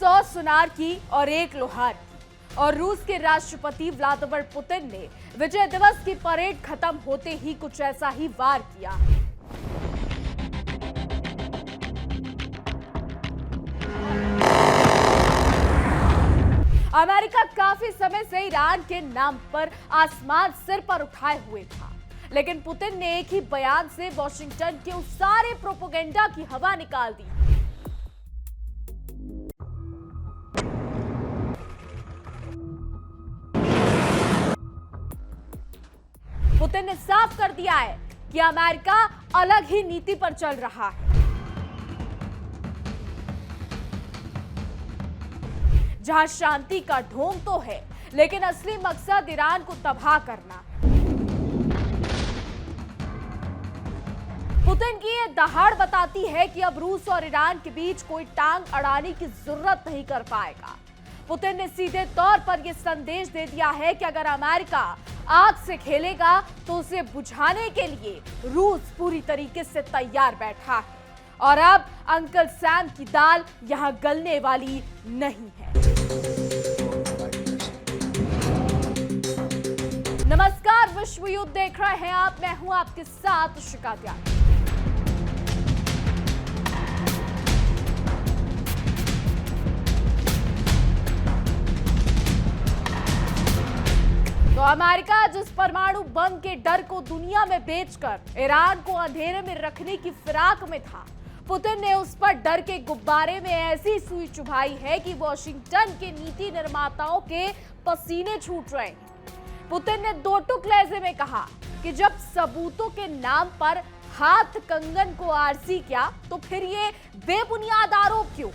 100 सुनार की और 1 लोहार की। और रूस के राष्ट्रपति व्लादिमीर पुतिन ने विजय दिवस की परेड खत्म होते ही कुछ ऐसा ही वार किया। अमेरिका काफी समय से ईरान के नाम पर आसमान सिर पर उठाए हुए था, लेकिन पुतिन ने एक ही बयान से वॉशिंगटन के उस सारे प्रोपेगेंडा की हवा निकाल दी। पुतिन ने साफ कर दिया है कि अमेरिका अलग ही नीति पर चल रहा है, जहां शांति का ढोंग तो है, लेकिन असली मकसद ईरान को तबाह करना है। पुतिन की ये दहाड़ बताती है कि अब रूस और ईरान के बीच कोई टांग अड़ाने की जरूरत नहीं कर पाएगा। पुतिन ने सीधे तौर पर यह संदेश दे दिया है कि अगर अमेरिका आग से खेलेगा तो उसे बुझाने के लिए रूस पूरी तरीके से तैयार बैठा है, और अब अंकल सैम की दाल यहां गलने वाली नहीं है। नमस्कार, विश्व युद्ध देख रहे हैं आप, मैं हूं आपके साथ शिका त्यागी। तो अमेरिका जिस परमाणु बम के डर को दुनिया में बेचकर ईरान को अंधेरे में रखने की फिराक में था, पुतिन ने उस पर डर के गुब्बारे में ऐसी सुई चुभाई है कि वॉशिंगटन के नीति निर्माताओं के पसीने छूट रहे हैं। पुतिन ने दो टुक लहजे में कहा कि जब सबूतों के नाम पर हाथ कंगन को आरसी किया तो फिर ये बेबुनियाद आरोप क्यों?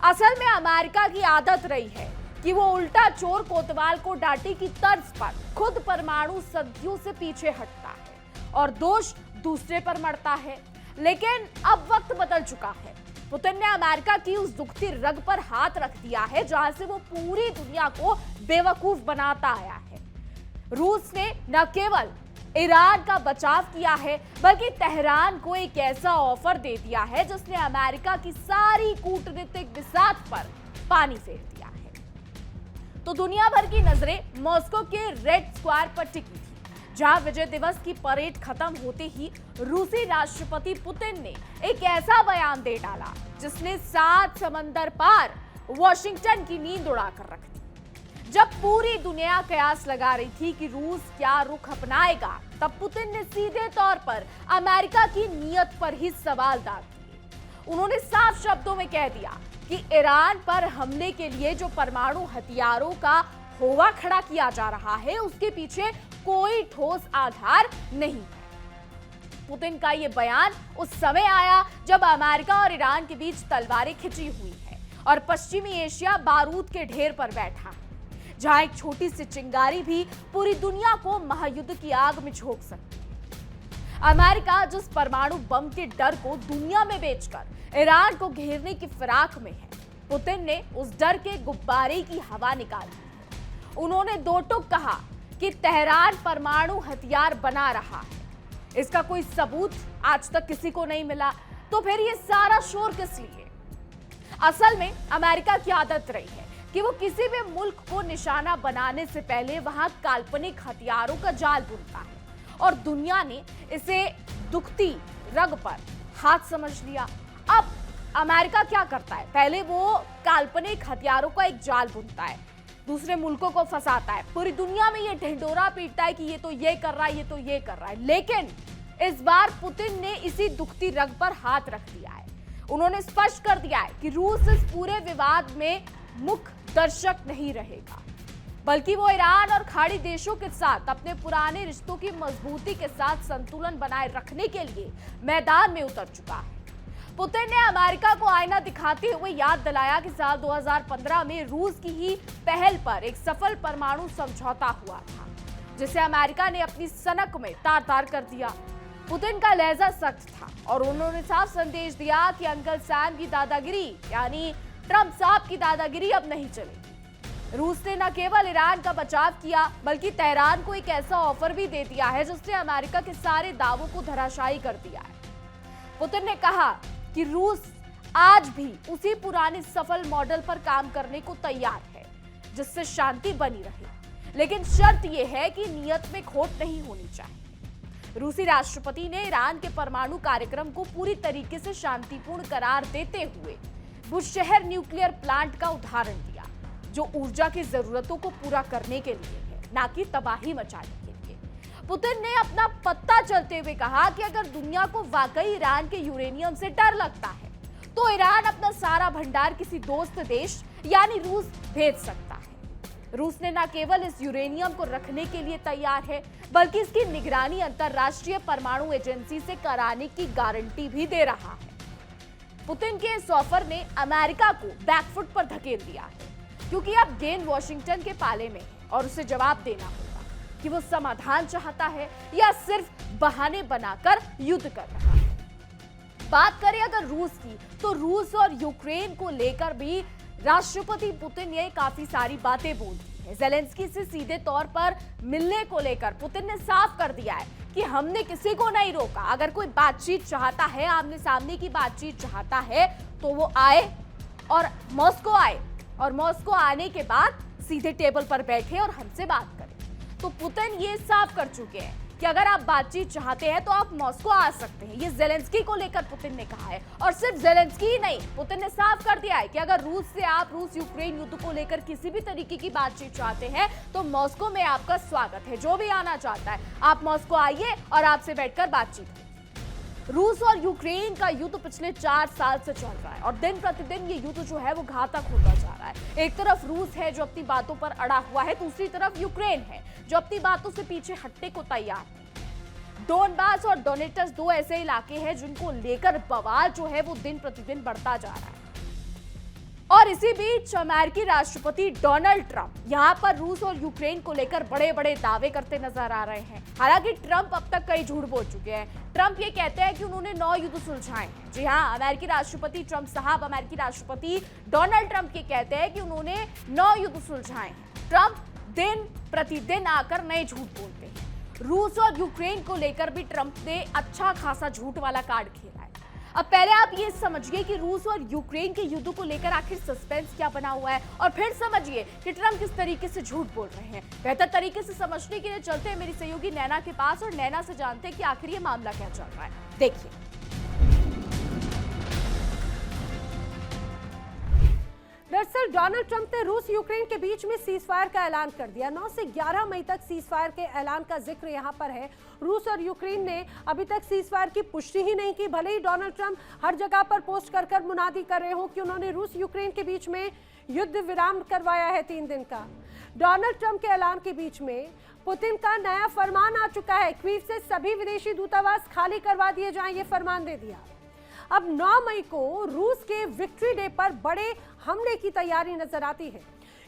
असल में अमेरिका की आदत रही है कि वो उल्टा चोर कोतवाल को डांटे की तर्ज पर खुद परमाणु संधियों से पीछे हटता है और दोष दूसरे पर मढ़ता है। लेकिन अब वक्त बदल चुका है। पुतिन ने अमेरिका की उस दुखती रग पर हाथ रख दिया है जहां से वो पूरी दुनिया को बेवकूफ बनाता आया है। रूस ने न केवल ईरान का बचाव किया है, बल्कि तेहरान को एक ऐसा ऑफर दे दिया है जिसने अमेरिका की सारी कूटनीतिक बिसात पर पानी फेर दिया है। तो दुनिया भर की नजरें मॉस्को के रेड स्क्वायर पर टिकी थी, जहां विजय दिवस की परेड खत्म होते ही रूसी राष्ट्रपति पुतिन ने एक ऐसा बयान दे डाला जिसने 7 समंदर पार वॉशिंगटन की नींद उड़ाकर रख दी। जब पूरी दुनिया कयास लगा रही थी कि रूस क्या रुख अपनाएगा, तब पुतिन ने सीधे तौर पर अमेरिका की नीयत पर ही सवाल दाग दिए। उन्होंने साफ शब्दों में कह दिया कि ईरान पर हमले के लिए जो परमाणु हथियारों का होवा खड़ा किया जा रहा है, उसके पीछे कोई ठोस आधार नहीं है। पुतिन का यह बयान उस समय आया जब अमेरिका और ईरान के बीच तलवारें खिंची हुई है और पश्चिमी एशिया बारूद के ढेर पर बैठा है, जहां एक छोटी सी चिंगारी भी पूरी दुनिया को महायुद्ध की आग में झोंक सकती है। अमेरिका जिस परमाणु बम के डर को दुनिया में बेचकर ईरान को घेरने की फिराक में है, पुतिन ने उस डर के गुब्बारे की हवा निकाली। उन्होंने दो टुक कहा कि तेहरान परमाणु हथियार बना रहा है। इसका कोई सबूत आज तक किसी को नहीं मिला, तो फिर ये सारा शोर किस लिए? असल में अमेरिका की आदत रही है कि वो किसी भी मुल्क को निशाना बनाने से पहले वहां काल्पनिक हथियारों का जाल बुनता है, और दुनिया ने इसे दुखती रग पर हाथ समझ लिया। अब अमेरिका क्या करता है? पहले वो काल्पनिक हथियारों का एक जाल बुनता है, दूसरे मुल्कों को फंसाता है, पूरी दुनिया में ये ढिंढोरा पीटता है कि ये तो ये कर रहा है, ये तो ये कर रहा है। लेकिन इस बार पुतिन ने इसी दुखती रग पर हाथ रख दिया है। उन्होंने स्पष्ट कर दिया है कि रूस इस पूरे विवाद में मुख्य दर्शक नहीं रहेगा, बल्कि वो ईरान और खाड़ी देशों के साथ अपने पुराने रिश्तों की मजबूती के साथ संतुलन बनाए रखने के लिए मैदान में उतर चुका है। पुतिन ने अमेरिका को आईना दिखाते हुए याद दिलाया कि साल 2015 में रूस की ही पहल पर एक सफल परमाणु समझौता हुआ था, जिसे अमेरिका ने अपनी सनक में तार-तार कर दिया। पुतिन का लहजा सख्त था और उन्होंने साफ संदेश दिया कि अंकल सैम की दादागिरी, यानी ट्रंप साहब की दादागिरी अब नहीं चलेगी। रूस ने न केवल ईरान का बचाव किया, बल्कि तेहरान को एक ऐसा ऑफर भी दे दिया है जिसने अमेरिका के सारे दावों को धराशायी कर दिया है। पुतिन ने कहा कि रूस आज भी उसी पुराने सफल मॉडल पर काम करने को तैयार है जिससे शांति बनी रहे, लेकिन शर्त यह है कि नियत में खोट नहीं होनी चाहिए। रूसी राष्ट्रपति ने ईरान के परमाणु कार्यक्रम को पूरी तरीके से शांतिपूर्ण करार देते हुए बुशहर न्यूक्लियर प्लांट का उदाहरण दिया, जो ऊर्जा की जरूरतों को पूरा करने के लिए है, ना कि तबाही मचाने के लिए। पुतिन ने अपना पत्ता चलते हुए कहा कि अगर दुनिया को वाकई ईरान के यूरेनियम से डर लगता है तो ईरान अपना सारा भंडार किसी दोस्त देश यानी रूस भेज सकता है। रूस ने न केवल इस यूरेनियम को रखने के लिए तैयार है, बल्कि इसकी निगरानी अंतर्राष्ट्रीय परमाणु एजेंसी से कराने की गारंटी भी दे रहा है। पुतिन के इस ऑफर ने अमेरिका को बैकफुट पर धकेल दिया है, क्योंकि अब गेंद वॉशिंगटन के पाले में है और उसे जवाब देना होगा कि वो समाधान चाहता है या सिर्फ बहाने बनाकर युद्ध कर रहा है। बात करें अगर रूस की, तो रूस और यूक्रेन को लेकर भी राष्ट्रपति पुतिन ने काफी सारी बातें बोल दी है। ज़ेलेंस्की से सीधे तौर पर मिलने को लेकर पुतिन ने साफ कर दिया है कि हमने किसी को नहीं रोका। अगर कोई बातचीत चाहता है, आमने सामने की बातचीत चाहता है, तो वो आए और मॉस्को आए, और मॉस्को आने के बाद सीधे टेबल पर बैठे और हमसे बात करें। तो पुतिन ये साफ कर चुके हैं कि अगर आप बातचीत चाहते हैं तो आप मॉस्को आ सकते हैं। ये ज़ेलेंस्की को लेकर पुतिन ने कहा है, और सिर्फ ज़ेलेंस्की ही नहीं, पुतिन ने साफ कर दिया है कि अगर रूस यूक्रेन युद्ध को लेकर किसी भी तरीके की बातचीत चाहते हैं तो मॉस्को में आपका स्वागत है। जो भी आना चाहता है आप मॉस्को आइए और आपसे बैठकर बातचीत कीजिए। रूस और यूक्रेन का युद्ध पिछले 4 साल से चल रहा है और दिन प्रतिदिन ये युद्ध जो है वो घातक होता जा रहा है। एक तरफ रूस है जो अपनी बातों पर अड़ा हुआ है, दूसरी तरफ यूक्रेन है जो अपनी बातों से पीछे हटने को तैयार है। डोनबास और डोनेटस दो ऐसे इलाके हैं जिनको लेकर बवाल जो है वो दिन प्रतिदिन बढ़ता जा रहा है। और इसी बीच अमेरिकी राष्ट्रपति डोनाल्ड ट्रंप यहां पर रूस और यूक्रेन को लेकर बड़े बड़े दावे करते नजर आ रहे हैं। हालांकि ट्रंप अब तक कई झूठ बोल चुके हैं। ट्रंप ये कहते हैं कि उन्होंने 9 युद्ध सुलझाए हैं। जी हां, अमेरिकी राष्ट्रपति ट्रंप साहब, अमेरिकी राष्ट्रपति डोनाल्ड ट्रंप ये कहते हैं कि उन्होंने 9 युद्ध सुलझाए हैं। ट्रंप दिन प्रतिदिन आकर नए झूठ बोलते हैं। रूस और यूक्रेन को लेकर भी ट्रंप ने अच्छा खासा झूठ वाला कार्ड खेला है। अब पहले आप ये समझिए कि रूस और यूक्रेन के युद्ध को लेकर आखिर सस्पेंस क्या बना हुआ है, और फिर समझिए कि ट्रंप किस तरीके से झूठ बोल रहे हैं। बेहतर तरीके से समझने के लिए चलते हैं मेरी सहयोगी नैना के पास और नैना से जानते हैं कि आखिर ये मामला क्या चल रहा है। देखिए। दरअसल डोनाल्ड ट्रंप ने रूस यूक्रेन के बीच में सीजफायर का ऐलान कर दिया। 9 से 11 मई तक सीजफायर के ऐलान का जिक्र यहां पर है। रूस और यूक्रेन ने अभी तक सीजफायर की पुष्टि ही नहीं की, भले ही डोनाल्ड ट्रंप हर जगह पर पोस्ट कर मुनादी कर रहे हो कि उन्होंने रूस यूक्रेन के बीच में युद्ध विराम करवाया है 3 दिन का। डोनाल्ड ट्रंप के ऐलान के बीच में पुतिन का नया फरमान आ चुका है। कीव से सभी विदेशी दूतावास खाली करवा दिए जाएं, ये फरमान दे दिया। अब 9 मई को रूस के विक्ट्री डे पर बड़े हमले की तैयारी नजर आती है।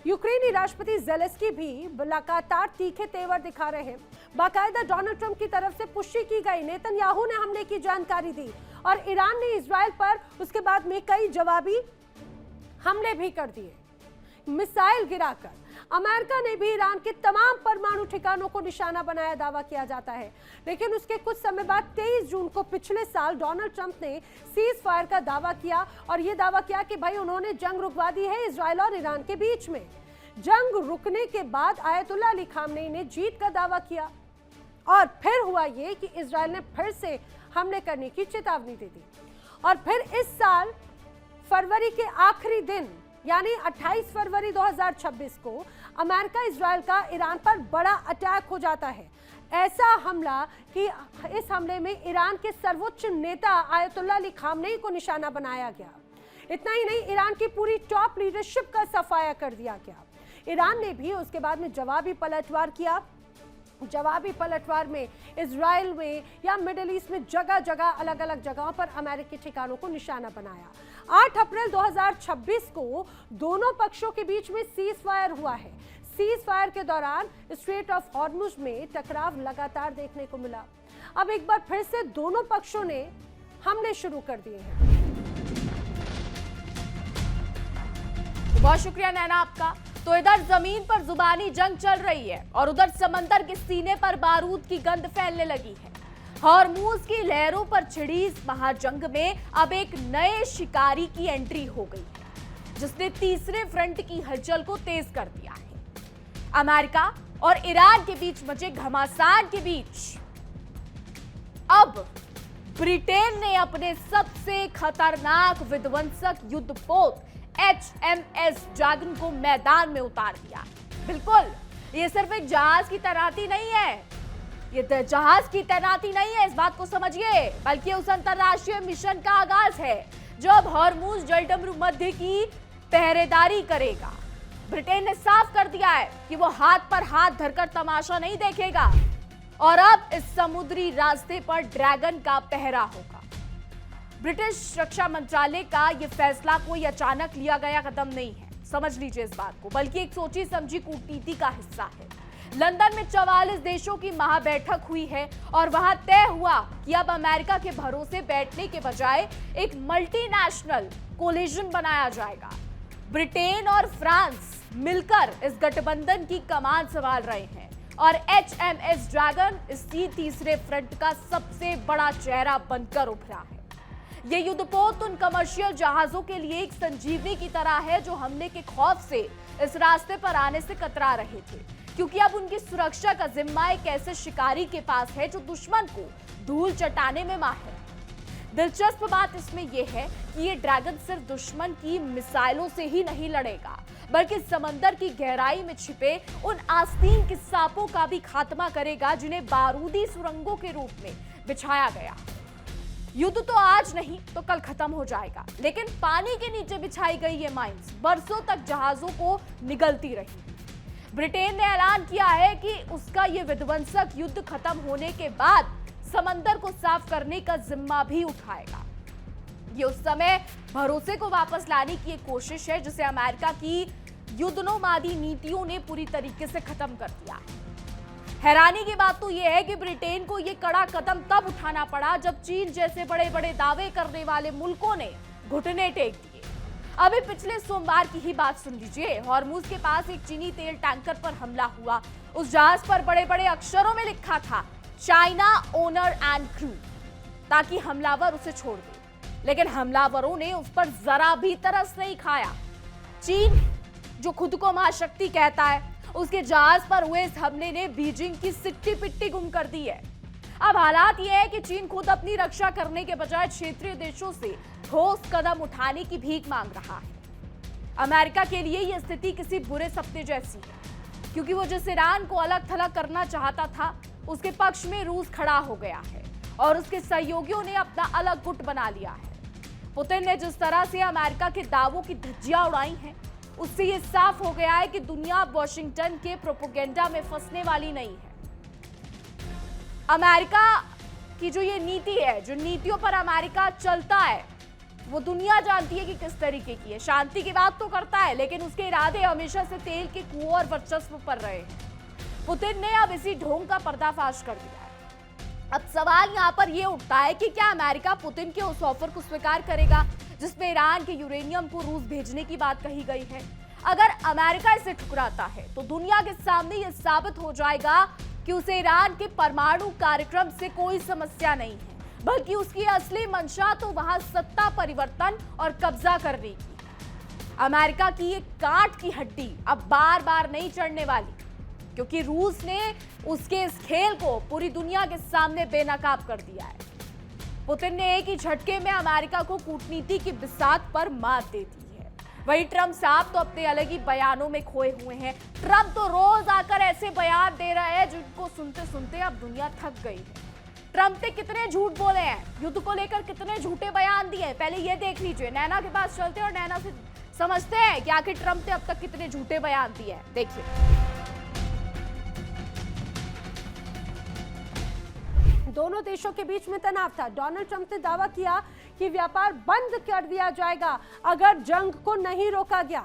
यूक्रेनी राष्ट्रपति ज़ेलेंस्की भी लगातार तीखे तेवर दिखा रहे हैं। बाकायदा डोनाल्ड ट्रंप की तरफ से पुष्टि की गई, नेतन्याहू ने हमले की जानकारी दी और ईरान ने इजराइल पर उसके बाद में कई जवाबी हमले भी कर दिए, मिसाइल गिराकर। अमेरिका ने भी ईरान के तमाम परमाणु ठिकानों को निशाना बनाया, दावा किया जाता है। लेकिन उसके कुछ समय बाद 23 जून को पिछले साल डोनाल्ड ट्रंप ने सीज फायर का दावा किया और यह दावा किया कि भाई उन्होंने जंग रुकवा दी है इजराइल और ईरान के बीच में। जंग रुकने के बाद आयतुल्लाह अली खामनेई ने जीत का दावा किया और फिर हुआ ये कि इजराइल ने फिर से हमले करने की चेतावनी दे दी। और फिर इस साल फरवरी के आखिरी दिन यानी 28 फरवरी 2026 को अमेरिका इजराइल का ईरान पर बड़ा अटैक हो जाता है। ऐसा हमला कि इस हमले में ईरान के सर्वोच्च नेता आयतुल्लाह अली खामनेई को निशाना बनाया गया। इतना ही नहीं, ईरान की पूरी टॉप लीडरशिप का सफाया कर दिया गया। ईरान ने भी उसके बाद में जवाबी पलटवार किया। जवाबी पलटवार में इजराइल में या मिडिल ईस्ट में जगह जगह अलग अलग जगहों पर अमेरिकी ठिकानों को निशाना बनाया। 8 अप्रैल 2026 को दोनों पक्षों के बीच में सीज फायर हुआ है। सीज फायर के दौरान स्ट्रेट ऑफ हॉर्मुज में टकराव लगातार देखने को मिला। अब एक बार फिर से दोनों पक्षों ने हमले शुरू कर दिए हैं। बहुत शुक्रिया नैना आपका। तो इधर जमीन पर जुबानी जंग चल रही है और उधर समंदर के सीने पर बारूद की गंध फैलने लगी है। हॉर्मूज की लहरों पर छिड़ी इस महाजंग में अब एक नए शिकारी की एंट्री हो गई है, जिसने तीसरे फ्रंट की हलचल को तेज कर दिया है। अमेरिका और ईरान के बीच मचे घमासान के बीच अब ब्रिटेन ने अपने सबसे खतरनाक विध्वंसक युद्धपोत HMS ड्रैगन को मैदान में उतार दिया। बिल्कुल, ये सिर्फ एक जहाज की तैनाती नहीं है, ये जहाज की तैनाती नहीं है, इस बात को समझिए, बल्कि उस अंतरराष्ट्रीय मिशन का आगाज है जो अब हॉर्मूज जलडमरू मध्य की पहरेदारी करेगा। ब्रिटेन ने साफ कर दिया है कि वो हाथ पर हाथ धरकर तमाशा नहीं देखेगा और अब इस समुद्री रास्ते पर ड्रैगन का पहरा होगा। ब्रिटिश रक्षा मंत्रालय का यह फैसला कोई अचानक लिया गया कदम नहीं है, समझ लीजिए इस बात को, बल्कि एक सोची समझी कूटनीति का हिस्सा है। लंदन में 44 देशों की महाबैठक हुई है और वहां तय हुआ कि अब अमेरिका के भरोसे बैठने के बजाय एक मल्टीनेशनल कोलिजन बनाया जाएगा। ब्रिटेन और फ्रांस मिलकर इस गठबंधन की कमान संभाल रहे हैं और HMS ड्रैगन इसी तीसरे फ्रंट का सबसे बड़ा चेहरा बनकर उभरा है। ये युद्धपोत उन कमर्शियल जहाजों के लिए एक संजीवनी की तरह है जो हमले के खौफ से इस रास्ते पर आने से कतरा रहे थे, क्योंकि अब उनकी सुरक्षा का जिम्मा एक ऐसे शिकारी के पास है जो दुश्मन को धूल चटाने में माहिर है। दिलचस्प बात इसमें यह है कि ये ड्रैगन सिर्फ दुश्मन की मिसाइलों से ही नहीं लड़ेगा, बल्कि समंदर की गहराई में छिपे उन आस्तीन के सांपों का भी खात्मा करेगा जिन्हें बारूदी सुरंगों के रूप में बिछाया गया। युद्ध तो आज नहीं तो कल खत्म हो जाएगा, लेकिन पानी के नीचे बिछाई गई ये माइंस बरसों तक जहाजों को निगलती रही। ब्रिटेन ने ऐलान किया है कि उसका ये विध्वंसक युद्ध खत्म होने के बाद समंदर को साफ करने का जिम्मा भी उठाएगा। ये उस समय भरोसे को वापस लाने की एक कोशिश है जिसे अमेरिका की युद्धोन्मादी नीतियों ने पूरी तरीके से खत्म कर दिया है। हैरानी की बात तो यह है कि ब्रिटेन को यह कड़ा कदम तब उठाना पड़ा जब चीन जैसे बड़े बड़े दावे करने वाले मुल्कों ने घुटने टेक दिए। अभी पिछले सोमवार की ही बात सुन लीजिए। हॉर्मूज के पास एक चीनी तेल टैंकर पर हमला हुआ। उस जहाज पर बड़े बड़े अक्षरों में लिखा था चाइना ओनर एंड क्रू, ताकि हमलावर उसे छोड़ दे, लेकिन हमलावरों ने उस पर जरा भी तरस नहीं खाया। चीन जो खुद को महाशक्ति कहता है, उसके जहाज पर हुए इस हमले ने बीजिंग की सिट्टी पिट्टी गुम कर दी है। अब हालात यह है कि चीन खुद अपनी रक्षा करने के बजाय क्षेत्रीय देशों से ठोस कदम उठाने की भीख मांग रहा है। अमेरिका के लिए यह स्थिति किसी बुरे सपने जैसी है, क्योंकि वो जिस ईरान को अलग थलग करना चाहता था उसके पक्ष में रूस खड़ा हो गया है और उसके सहयोगियों ने अपना अलग गुट बना लिया है। पुतिन ने जिस तरह से अमेरिका के दावों की धज्जियां उड़ाई हैं, उससे यह साफ हो गया है कि दुनिया वॉशिंगटन के प्रोपेगेंडा में फंसने वाली नहीं है। अमेरिका की जो ये नीति है, जो नीतियों पर अमेरिका चलता है, वो दुनिया जानती है कि किस तरीके की है। शांति की बात तो करता है, लेकिन उसके इरादे हमेशा से तेल के कुओं और वर्चस्व पर रहे हैं। पुतिन ने अब इसी ढोंग का पर्दाफाश कर दिया है। अब सवाल यहाँ पर यह उठता है कि क्या अमेरिका पुतिन के उस ऑफर को स्वीकार करेगा जिसमें ईरान के यूरेनियम को रूस भेजने की बात कही गई है। अगर अमेरिका इसे ठुकराता है तो दुनिया के सामने यह साबित हो जाएगा कि उसे ईरान के परमाणु कार्यक्रम से कोई समस्या नहीं है, बल्कि उसकी असली मंशा तो वहां सत्ता परिवर्तन और कब्जा करने की। अमेरिका की ये कांट की हड्डी अब बार बार नहीं चढ़ने वाली, क्योंकि रूस ने उसके इस खेल को पूरी दुनिया के सामने बेनकाब कर दिया है। पुतिन ने एक ही झटके में अमेरिका को कूटनीति की बिसात पर मात दे दी है। वही ट्रंप साहब तो अपने अलग ही बयानों में खोए हुए हैं। ट्रंप तो रोज आकर ऐसे बयान दे रहे हैं जिनको सुनते सुनते अब दुनिया थक गई है। ट्रंप ने कितने झूठ बोले हैं, युद्ध को लेकर कितने झूठे बयान दिए हैं, पहले ये देख लीजिए। नैना के पास चलते और नैना से समझते हैं कि आखिर ट्रंप ने अब तक कितने झूठे बयान दिए हैं। देखिए, दोनों देशों के बीच में तनाव था। डोनाल्ड ट्रंप ने दावा किया कि व्यापार बंद कर दिया जाएगा अगर जंग को नहीं रोका गया।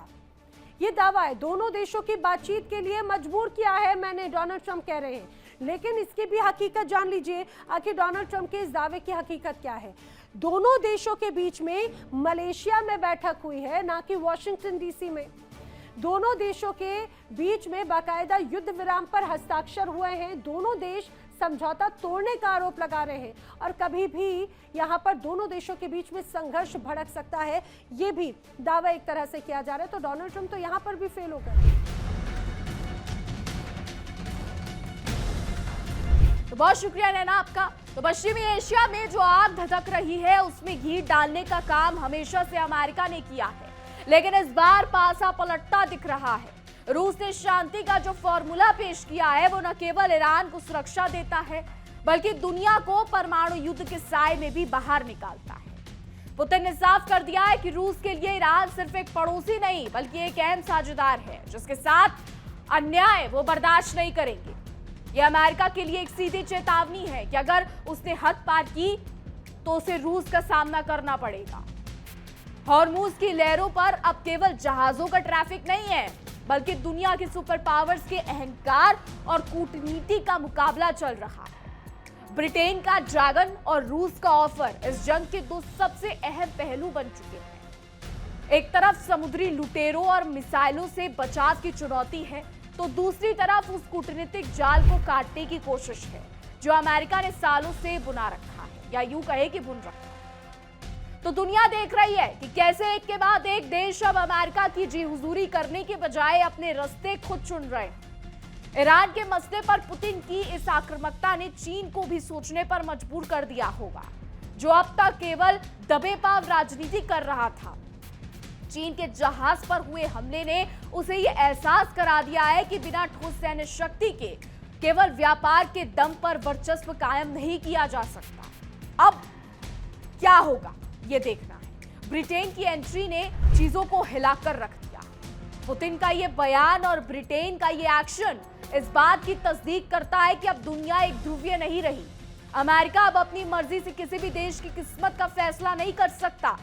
ये दावा है दोनों देशों की बातचीत के लिए मजबूर किया है मैंने, डोनाल्ड ट्रंप कह रहे हैं। लेकिन इसकी भी हकीकत जान लीजिए, आखिर डोनाल्ड ट्रंप के इस दावे की हकीकत क्या है। दोनों देशों के बीच में मलेशिया में बैठक हुई है, ना कि वॉशिंगटन डीसी में। दोनों देशों के बीच में बाकायदा युद्ध विराम पर हस्ताक्षर हुए हैं। दोनों देश समझौता तोड़ने का आरोप लगा रहे हैं और कभी भी यहां पर दोनों देशों के बीच में संघर्ष भड़क सकता है, ये भी दावा एक तरह से किया जा रहा है। तो डोनाल्ड ट्रंप तो यहां पर भी फेल हो गए। तो बहुत शुक्रिया नैना आपका। तो पश्चिमी एशिया में जो आग धधक रही है उसमें घी डालने का काम हमेशा से अमेरिका ने किया है, लेकिन इस बार पासा पलटता दिख रहा है। रूस ने शांति का जो फॉर्मूला पेश किया है वो न केवल ईरान को सुरक्षा देता है बल्कि दुनिया को परमाणु युद्ध के साए में भी बाहर निकालता है। पुतिन ने साफ कर दिया है कि रूस के लिए ईरान सिर्फ एक पड़ोसी नहीं बल्कि एक अहम साझेदार है जिसके साथ अन्याय वो बर्दाश्त नहीं करेंगे। यह अमेरिका के लिए एक सीधी चेतावनी है कि अगर उसने हद पार की तो उसे रूस का सामना करना पड़ेगा। हॉर्मुज की लहरों पर अब केवल जहाजों का ट्रैफिक नहीं है बल्कि दुनिया के सुपर पावर्स के अहंकार और कूटनीति का मुकाबला चल रहा है। ब्रिटेन का ड्रैगन और रूस का ऑफर इस जंग के दो सबसे अहम पहलू बन चुके हैं। एक तरफ समुद्री लुटेरों और मिसाइलों से बचाव की चुनौती है तो दूसरी तरफ उस कूटनीतिक जाल को काटने की कोशिश है जो अमेरिका ने सालों से बुना रखा है, या यूं कहे कि बुन रखा है। तो दुनिया देख रही है कि कैसे एक के बाद एक देश अब अमेरिका की जी हुजूरी करने के बजाय अपने रास्ते खुद चुन रहे हैं। ईरान के मसले पर पुतिन की इस आक्रामकता ने चीन को भी सोचने पर मजबूर कर दिया होगा, जो अब तक केवल दबे पाव राजनीति कर रहा था। चीन के जहाज पर हुए हमले ने उसे ये एहसास करा दिया है कि बिना ठोस सैन्य शक्ति के केवल व्यापार के दम पर वर्चस्व कायम नहीं किया जा सकता। अब क्या होगा ये देखना है। ब्रिटेन की एंट्री ने चीजों को हिलाकर रख दिया। पुतिन का ये बयान और ब्रिटेन का ये एक्शन इस बात की तस्दीक करता है कि अब दुनिया एक ध्रुवीय नहीं रही। अमेरिका अब अपनी मर्जी से किसी भी देश की किस्मत का फैसला नहीं कर सकता।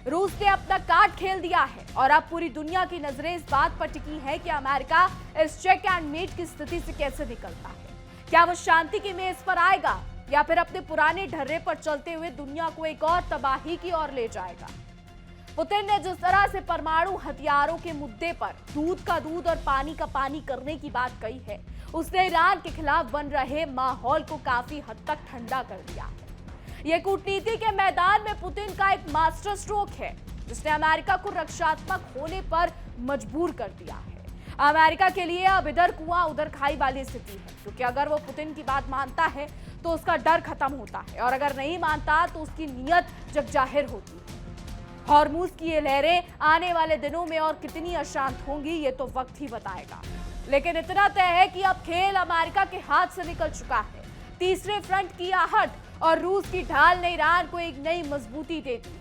रूस ने अपना कार्ड खेल दिया है और अब पूरी दुनिया की नजरें इस बात पर टिकी है कि अमेरिका इस चेक एंड मेट की स्थिति से कैसे निकलता है। क्या वो शांति की मेज पर आएगा या फिर अपने पुराने ढर्रे पर चलते हुए दुनिया को एक और तबाही की ओर ले जाएगा। पुतिन ने जिस तरह से परमाणु हथियारों के मुद्दे पर दूध का दूध और पानी का पानी करने की बात कही है, उसने ईरान के खिलाफ बन रहे माहौल को काफी हद तक ठंडा कर दिया है। यह कूटनीति के मैदान में पुतिन का एक मास्टर स्ट्रोक है जिसने अमेरिका को रक्षात्मक होने पर मजबूर कर दिया है। अमेरिका के लिए अब इधर कुआं उधर खाई वाली स्थिति है, क्योंकि अगर वो पुतिन की बात मानता है तो उसका डर खत्म होता है और अगर नहीं मानता तो उसकी नीयत जग जाहिर होती है। हॉर्मुज की ये लहरें आने वाले दिनों में और कितनी अशांत होंगी ये तो वक्त ही बताएगा, लेकिन इतना तय है कि अब खेल अमेरिका के हाथ से निकल चुका है। तीसरे फ्रंट की आहट और रूस की ढाल ने ईरान को एक नई मजबूती दे दी।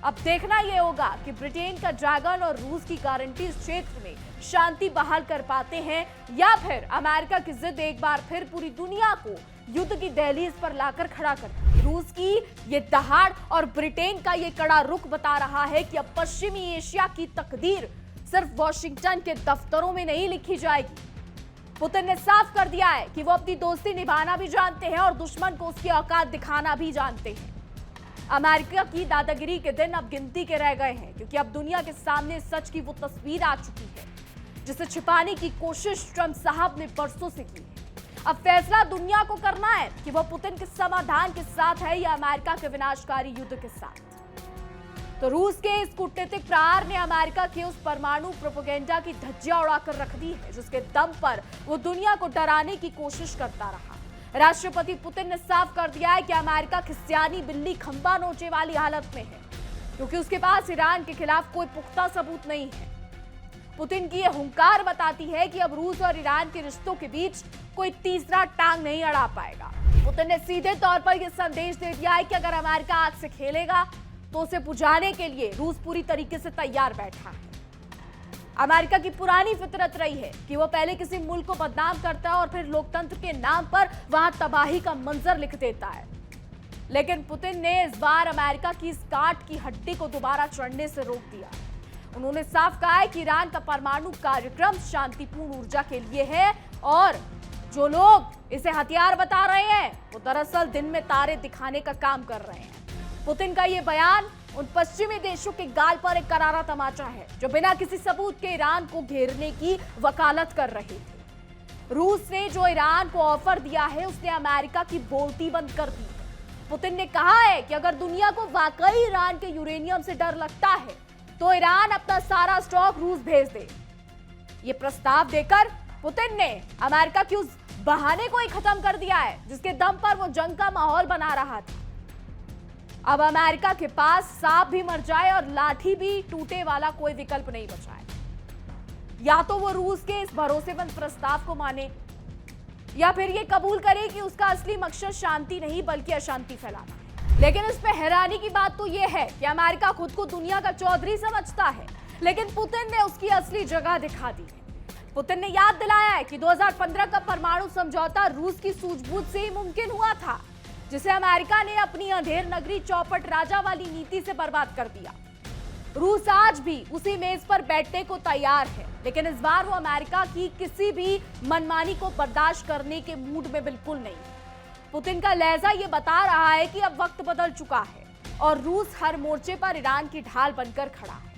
अब देखना यह होगा कि ब्रिटेन का ड्रैगन और रूस की गारंटी इस क्षेत्र में शांति बहाल कर पाते हैं या फिर अमेरिका की जिद एक बार फिर पूरी दुनिया को युद्ध की दहलीज पर लाकर खड़ा करती है। रूस की ये दहाड़ और ब्रिटेन का ये कड़ा रुख बता रहा है कि अब पश्चिमी एशिया की तकदीर सिर्फ वॉशिंगटन के दफ्तरों में नहीं लिखी जाएगी। पुतिन ने साफ कर दिया है कि वो अपनी दोस्ती निभाना भी जानते हैं और दुश्मन को उसकी औकात दिखाना भी जानते हैं। अमेरिका की दादागिरी के दिन अब गिनती के रह गए हैं, क्योंकि अब दुनिया के सामने सच की वो तस्वीर आ चुकी है जिसे छिपाने की कोशिश ट्रंप साहब ने बरसों से की है। अब फैसला दुनिया को करना है कि वह पुतिन के समाधान के साथ है या अमेरिका के विनाशकारी युद्ध के साथ। तो रूस के इस कूटनीतिक प्रहार ने अमेरिका के उस परमाणु प्रोपेगेंडा की धज्जियां उड़ाकर रख दी है जिसके दम पर वो दुनिया को डराने की कोशिश करता रहा। राष्ट्रपति पुतिन ने साफ कर दिया है कि अमेरिका खिसियानी बिल्ली खंबा नोचे वाली हालत में है, क्योंकि उसके पास ईरान के खिलाफ कोई पुख्ता सबूत नहीं है। पुतिन की यह हुंकार बताती है कि अब रूस और ईरान के रिश्तों के बीच कोई तीसरा टांग नहीं अड़ा पाएगा। पुतिन ने सीधे तौर पर यह संदेश दे दिया है कि अगर अमेरिका आग से खेलेगा तो उसे बुझाने के लिए रूस पूरी तरीके से तैयार बैठा है। अमेरिका की पुरानी फितरत रही है कि वो पहले किसी मुल्क को बदनाम करता है और फिर लोकतंत्र के नाम पर वहां तबाही का मंजर लिख देता है, लेकिन पुतिन ने इस बार अमेरिका की इस काट की हड्डी को दोबारा चढ़ने से रोक दिया। उन्होंने साफ कहा है कि ईरान का परमाणु कार्यक्रम शांतिपूर्ण ऊर्जा के लिए है और जो लोग इसे हथियार बता रहे हैं वो दरअसल दिन में तारे दिखाने का काम कर रहे हैं। पुतिन का यह बयान उन पश्चिमी देशों के गाल पर एक करारा तमाचा है जो बिना किसी सबूत के ईरान को घेरने की वकालत कर रहे थे। रूस ने जो ईरान को ऑफर दिया है उसने अमेरिका की बोलती बंद कर दी है। पुतिन ने कहा है कि अगर दुनिया को वाकई ईरान के यूरेनियम से डर लगता है तो ईरान अपना सारा स्टॉक रूस भेज दे। ये प्रस्ताव देकर पुतिन ने अमेरिका की उस बहाने को ही खत्म कर दिया है जिसके दम पर वो जंग का माहौल बना रहा था। अब अमेरिका के पास सांप भी मर जाए और लाठी भी टूटे वाला कोई विकल्प नहीं बचा है। या तो वो रूस के इस भरोसेमंद प्रस्ताव को माने या फिर ये कबूल करे कि उसका असली मकसद शांति नहीं बल्कि अशांति फैलाना है। लेकिन इस पे हैरानी की बात तो ये है कि अमेरिका खुद को दुनिया का चौधरी समझता है, लेकिन पुतिन ने उसकी असली जगह दिखा दी है। पुतिन ने याद दिलाया है कि 2015 का परमाणु समझौता रूस की सूझबूझ से ही मुमकिन हुआ था, जिसे अमेरिका ने अपनी अंधेर नगरी चौपट राजा वाली नीति से बर्बाद कर दिया। रूस आज भी उसी मेज पर बैठने को तैयार है, लेकिन इस बार वो अमेरिका की किसी भी मनमानी को बर्दाश्त करने के मूड में बिल्कुल नहीं। पुतिन का लहजा ये बता रहा है कि अब वक्त बदल चुका है और रूस हर मोर्चे पर ईरान की ढाल बनकर खड़ा है।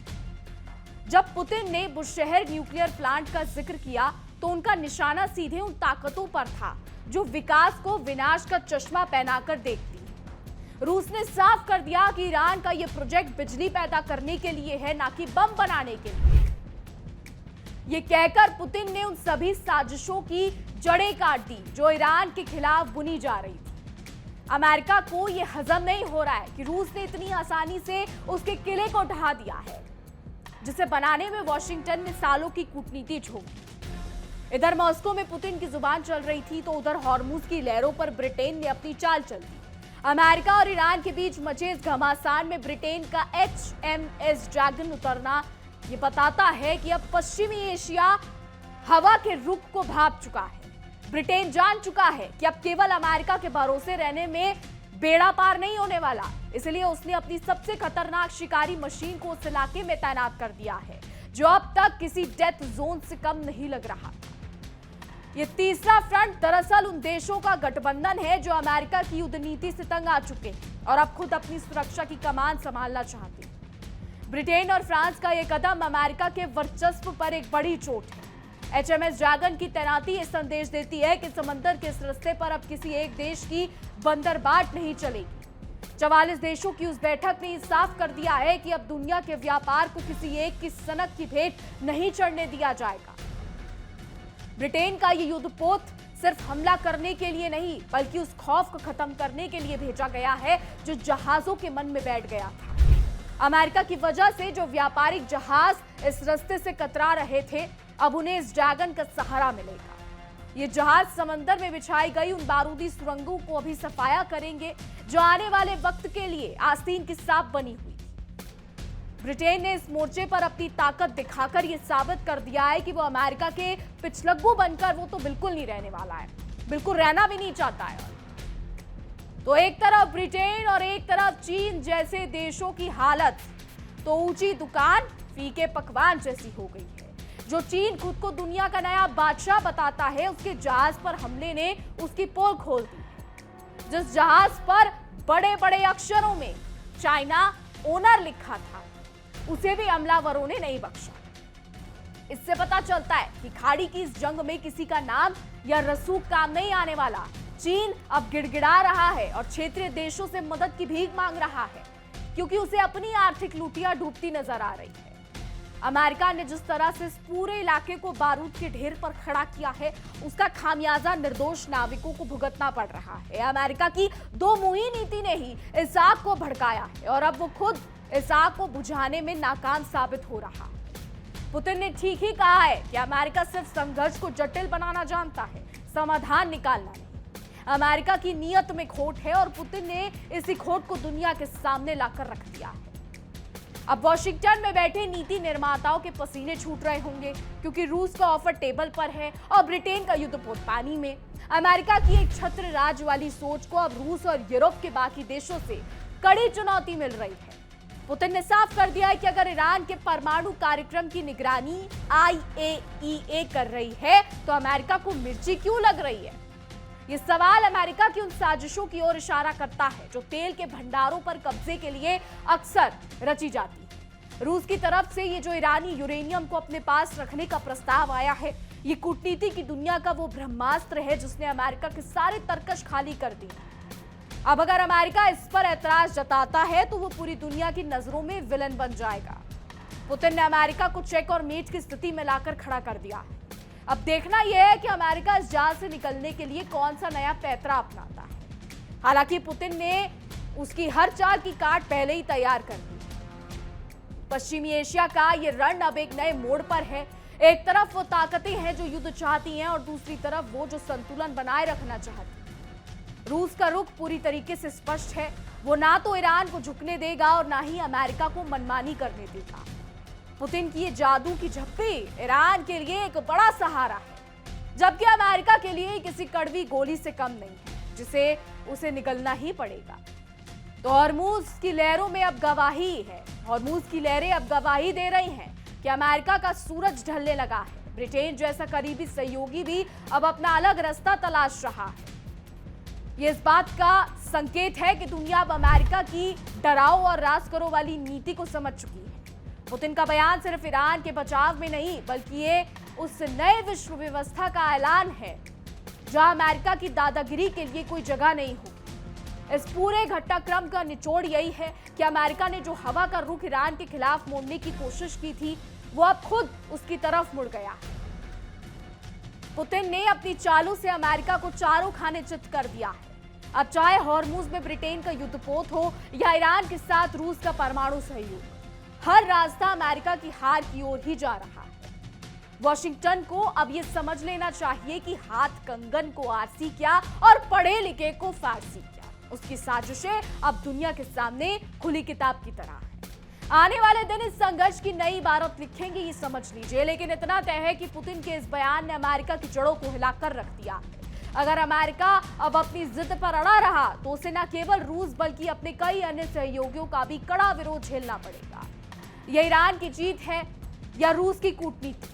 जब पुतिन ने बुशहर न्यूक्लियर प्लांट का जिक्र किया तो उनका निशाना सीधे उन ताकतों पर था जो विकास को विनाश का चश्मा पहनाकर देखती। रूस ने साफ कर दिया कि ईरान का यह प्रोजेक्ट बिजली पैदा करने के लिए है, ना कि बम बनाने के लिए। ये कहकर पुतिन ने उन सभी साजिशों की जड़ें काट दी जो ईरान के खिलाफ बुनी जा रही थी। अमेरिका को यह हजम नहीं हो रहा है कि रूस ने इतनी आसानी से उसके किले को ढहा दिया है, जिसे बनाने में वॉशिंगटन ने सालों की कूटनीति झोंकी। इधर मॉस्को में पुतिन की जुबान चल रही थी तो उधर हॉर्मुज की लहरों पर ब्रिटेन ने अपनी चाल चल दी। अमेरिका और ईरान के बीच मचे इस घमासान में ब्रिटेन का HMS ड्रैगन उतरना ये बताता है कि अब पश्चिमी एशिया हवा के रुख को भाप चुका है। ब्रिटेन जान चुका है कि अब केवल अमेरिका के भरोसे रहने में बेड़ा पार नहीं होने वाला, इसलिए उसने अपनी सबसे खतरनाक शिकारी मशीन को उस इलाके में तैनात कर दिया है जो अब तक किसी डेथ जोन से कम नहीं लग रहा था। ये तीसरा फ्रंट दरअसल उन देशों का गठबंधन है जो अमेरिका की युद्ध नीति से तंग आ चुके हैं और अब खुद अपनी सुरक्षा की कमान संभालना चाहते हैं। ब्रिटेन और फ्रांस का यह कदम अमेरिका के वर्चस्व पर एक बड़ी चोट है। HMS ड्रैगन की तैनाती ये संदेश देती है कि समंदर के इस रास्ते पर अब किसी एक देश की बंदरबाट नहीं चलेगी। 44 देशों की उस बैठक ने साफ कर दिया है कि अब दुनिया के व्यापार को किसी एक की सनक की भेंट नहीं चढ़ने दिया जाएगा। ब्रिटेन का ये युद्धपोत सिर्फ हमला करने के लिए नहीं बल्कि उस खौफ को खत्म करने के लिए भेजा गया है जो जहाजों के मन में बैठ गया था। अमेरिका की वजह से जो व्यापारिक जहाज इस रास्ते से कतरा रहे थे, अब उन्हें इस ड्रैगन का सहारा मिलेगा। ये जहाज समंदर में बिछाई गई उन बारूदी सुरंगों को अभी सफाया करेंगे जो आने वाले वक्त के लिए आस्तीन की सांप बनी हुई। ब्रिटेन ने इस मोर्चे पर अपनी ताकत दिखाकर यह साबित कर दिया है कि वो अमेरिका के पिछलग्गू बनकर वो तो बिल्कुल नहीं रहने वाला है, बिल्कुल रहना भी नहीं चाहता है। तो एक तरफ ब्रिटेन और एक तरफ चीन जैसे देशों की हालत तो ऊंची दुकान फीके पकवान जैसी हो गई है। जो चीन खुद को दुनिया का नया बादशाह बताता है, उसके जहाज पर हमले ने उसकी पोल खोल दी। जिस जहाज पर बड़े बड़े अक्षरों में चाइना ओनर लिखा था, उसे भी हमलावरों ने नहीं बख्शा। इससे पता चलता है कि खाड़ी की इस जंग में किसी का नाम या रसूख काम नहीं आने वाला। चीन अब गिड़गिड़ा रहा है और क्षेत्रीय देशों से मदद की भीख मांग रहा है क्योंकि उसे अपनी आर्थिक लूटियां डूबती नजर आ रही है। अमेरिका ने जिस तरह से इस पूरे इलाके को बारूद के ढेर पर खड़ा किया है, उसका खामियाजा निर्दोष नाविकों को भुगतना पड़ रहा है। अमेरिका की दो मुही नीति ने ही इस आग को भड़काया है और अब वो खुद इस आग को बुझाने में नाकाम साबित हो रहा है। पुतिन ने ठीक ही कहा है कि अमेरिका सिर्फ संघर्ष को जटिल बनाना जानता है, समाधान निकालना नहीं। अमेरिका की नीयत में खोट है और पुतिन ने इसी खोट को दुनिया के सामने लाकर रख दिया है। अब वॉशिंगटन में बैठे नीति निर्माताओं के पसीने छूट रहे होंगे क्योंकि रूस का ऑफर टेबल पर है और ब्रिटेन का युद्धपोत पानी में। अमेरिका की एक छत्र राज वाली सोच को अब रूस और यूरोप के बाकी देशों से कड़ी चुनौती मिल रही है। पुतिन ने साफ कर दिया है कि अगर ईरान के परमाणु कार्यक्रम की निगरानी IAEA कर रही है तो अमेरिका को मिर्ची क्यों लग रही है। ये सवाल अमेरिका की उन साजिशों की ओर इशारा करता है जो तेल के भंडारों पर कब्जे के लिए अक्सर रची जाती है। रूस की तरफ से ये जो ईरानी यूरेनियम को अपने पास रखने का प्रस्ताव आया है, ये कूटनीति की दुनिया का वो ब्रह्मास्त्र है जिसने अमेरिका के सारे तरकश खाली कर दिए। अब अगर अमेरिका इस पर ऐतराज जताता है तो वो पूरी दुनिया की नजरों में विलन बन जाएगा। पुतिन ने अमेरिका को चेक और मेट की स्थिति में लाकर खड़ा कर दिया है। अब देखना यह है कि अमेरिका इस जाल से निकलने के लिए कौन सा नया पैतरा अपनाता है। हालांकि पुतिन ने उसकी हर चाल की काट पहले ही तैयार कर दी। पश्चिमी एशिया का ये रण अब एक नए मोड़ पर है। एक तरफ वो ताकतें हैं जो युद्ध चाहती हैं और दूसरी तरफ वो जो संतुलन बनाए रखना चाहती हैं। रूस का रुख पूरी तरीके से स्पष्ट है। वो ना तो ईरान को झुकने देगा और ना ही अमेरिका को मनमानी करने देगा। पुतिन की ये जादू की झप्पी ईरान के लिए एक बड़ा सहारा है, जबकि अमेरिका के लिए किसी कड़वी गोली से कम नहीं है, जिसे उसे निगलना ही पड़ेगा। तो हॉर्मूज की लहरों में अब गवाही है। हॉर्मूज की लहरें अब गवाही दे रही हैं कि अमेरिका का सूरज ढलने लगा है। ब्रिटेन जैसा करीबी सहयोगी भी अब अपना अलग रास्ता तलाश रहा है। ये इस बात का संकेत है कि दुनिया अब अमेरिका की डराओ और राज करो वाली नीति को समझ चुकी है। पुतिन का बयान सिर्फ ईरान के बचाव में नहीं, बल्कि ये उस नए विश्व व्यवस्था का ऐलान है जहां अमेरिका की दादागिरी के लिए कोई जगह नहीं होगी। इस पूरे घटनाक्रम का निचोड़ यही है कि अमेरिका ने जो हवा का रुख ईरान के खिलाफ मोड़ने की कोशिश की थी, वो अब खुद उसकी तरफ मुड़ गया। पुतिन ने अपनी चालों से अमेरिका को चारों खाने चित कर दिया है। अब चाहे हॉर्मूज में ब्रिटेन का युद्धपोत हो या ईरान के साथ रूस का परमाणु सहयोग, हर रास्ता अमेरिका की हार की ओर ही जा रहा है। वॉशिंगटन को अब यह समझ लेना चाहिए कि हाथ कंगन को आरसी क्या और पढ़े लिखे को फारसी क्या। उसकी साजिशें अब दुनिया के सामने खुली किताब की तरह है। आने वाले दिन इस संघर्ष की नई इबारत लिखेंगे, ये समझ लीजिए। लेकिन इतना तय है कि पुतिन के इस बयान ने अमेरिका की जड़ों को हिलाकर रख दिया है। अगर अमेरिका अब अपनी जिद पर अड़ा रहा तो उसे न केवल रूस बल्कि अपने कई अन्य सहयोगियों का भी कड़ा विरोध झेलना पड़ेगा। यह ईरान की जीत है या रूस की कूटनीति,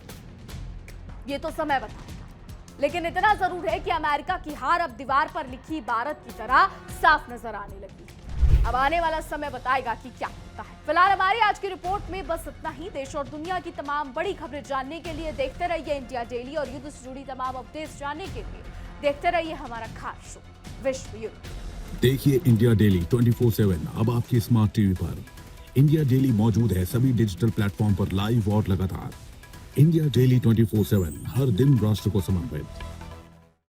ये तो समय बताएगा। लेकिन इतना जरूर है कि अमेरिका की हार अब दीवार पर लिखी इबारत की तरह साफ नजर आने लगी है। अब आने वाला समय बताएगा कि क्या होता है। फिलहाल हमारी आज की रिपोर्ट में बस इतना ही। देश और दुनिया की तमाम बड़ी खबरें जानने के लिए देखते रहिए इंडिया डेली और युद्ध से जुड़ी तमाम अपडेट्स जानने के लिए देखते रहिए हमारा खास शो विश्व युद्ध। देखिए इंडिया डेली 24/7 अब आपकी स्मार्ट टीवी पर। इंडिया डेली मौजूद है सभी डिजिटल प्लेटफॉर्म पर लाइव और लगातार। इंडिया डेली 24/7 हर दिन राष्ट्र को समर्पित।